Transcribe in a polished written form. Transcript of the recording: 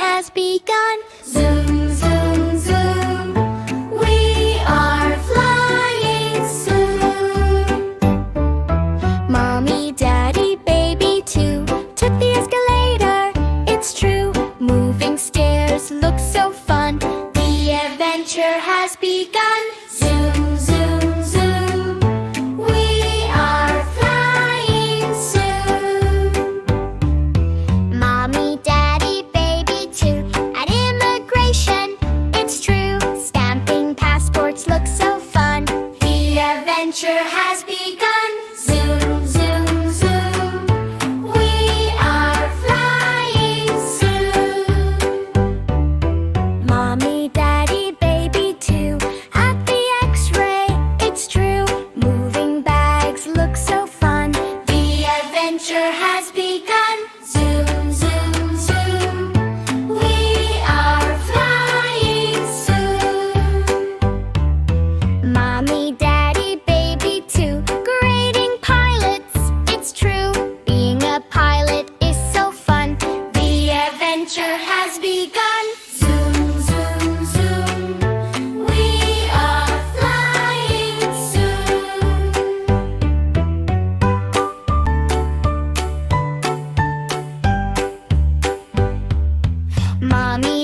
has begun. Zoom, zoom, zoom. We are flying soon. Mommy, Daddy, baby too took the escalator. It's true, moving stairs look so fun. The adventure has begun. Zoom, zoom, zoom. We are flying soon. Mommy, Daddy, baby too at immigration. It's true, stamping passports look so fun. The adventure has begun. Zoom, zoom, zoom. We are flying soon. Mommy, Daddy, baby too at the X-ray. It's true, moving bags look so fun. The adventure has begun. Zoom, zoom, zoom. We are flying soon. Mommy, Daddy, baby too, grading pilots. It's true, being a pilot is so fun. The adventure has begun. Zoom, zoom, zoom. We are flying soon. Mommy,